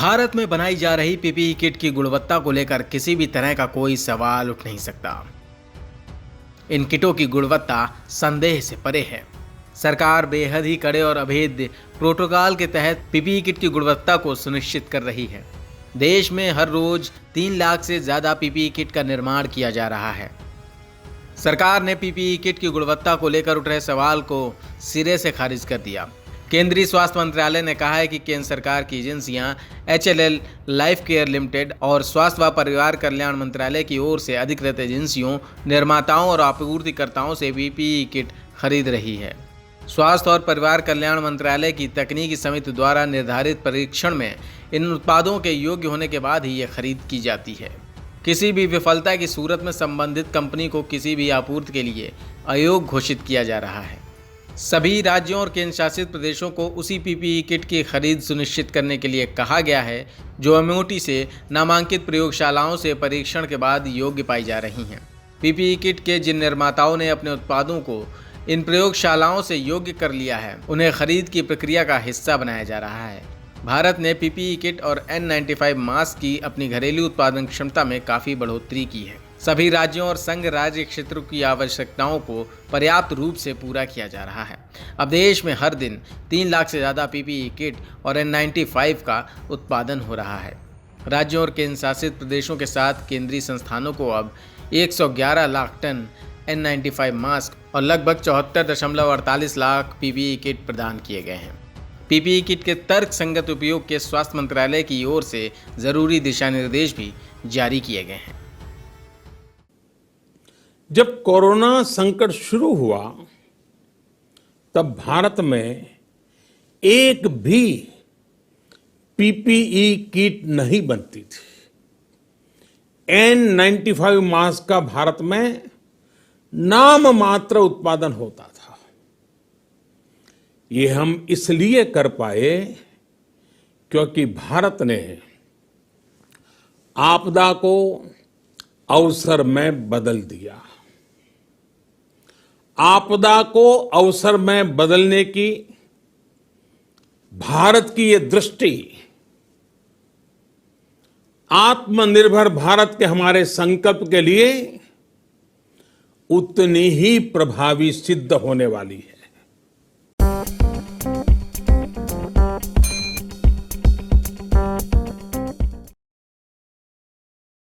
भारत में बनाई जा रही पीपीई किट की गुणवत्ता को लेकर किसी भी तरह का कोई सवाल उठ नहीं सकता। इन किटों की गुणवत्ता संदेह से परे है। सरकार बेहद ही कड़े और अभेद्य प्रोटोकॉल के तहत पीपीई किट की गुणवत्ता को सुनिश्चित कर रही है। देश में हर रोज 3 लाख से ज्यादा पीपीई किट का निर्माण किया जा रहा है। सरकार ने पीपीई किट की गुणवत्ता को लेकर उठ रहे सवाल को सिरे से खारिज कर दिया। केंद्रीय स्वास्थ्य मंत्रालय ने कहा है कि केंद्र सरकार की एजेंसियां HLL लाइफ केयर लिमिटेड और स्वास्थ्य व परिवार कल्याण मंत्रालय की ओर से अधिकृत एजेंसियों, निर्माताओं और आपूर्तिकर्ताओं से पीपीई किट खरीद रही है। स्वास्थ्य और परिवार कल्याण मंत्रालय की तकनीकी समिति द्वारा निर्धारित परीक्षण में इन उत्पादों के योग्य होने के बाद ही यह खरीद की जाती है। किसी भी विफलता की सूरत में संबंधित कंपनी को किसी भी आपूर्ति के लिए अयोग्य घोषित किया जा रहा है। सभी राज्यों और केंद्र शासित प्रदेशों को उसी पीपीई किट की खरीद सुनिश्चित करने के लिए कहा गया है जो MOT से नामांकित प्रयोगशालाओं से परीक्षण के बाद योग्य पाई जा रही हैं। पीपीई किट के जिन निर्माताओं ने अपने उत्पादों को इन प्रयोगशालाओं से योग्य कर लिया है, उन्हें खरीद की प्रक्रिया का हिस्सा बनाया जा रहा है। भारत ने पीपीई किट और N95 मास्क की अपनी घरेलू उत्पादन क्षमता में काफ़ी बढ़ोतरी की है। सभी राज्यों और संघ राज्य क्षेत्रों की आवश्यकताओं को पर्याप्त रूप से पूरा किया जा रहा है। अब देश में हर दिन 3 लाख से ज़्यादा पीपीई किट और N95 का उत्पादन हो रहा है। राज्यों और केंद्र शासित प्रदेशों के साथ केंद्रीय संस्थानों को अब 111 लाख टन N95 मास्क और लगभग 74.48 लाख पीपीई किट प्रदान किए गए हैं। पीपीई किट के तर्क संगत उपयोग के स्वास्थ्य मंत्रालय की ओर से जरूरी दिशा निर्देश भी जारी किए गए हैं। जब कोरोना संकट शुरू हुआ तब भारत में एक भी पीपीई किट नहीं बनती थी। N95 मास्क का भारत में नाम मात्र उत्पादन होता था। ये हम इसलिए कर पाए क्योंकि भारत ने आपदा को अवसर में बदल दिया। आपदा को अवसर में बदलने की भारत की ये दृष्टि आत्मनिर्भर भारत के हमारे संकल्प के लिए उतनी ही प्रभावी सिद्ध होने वाली है।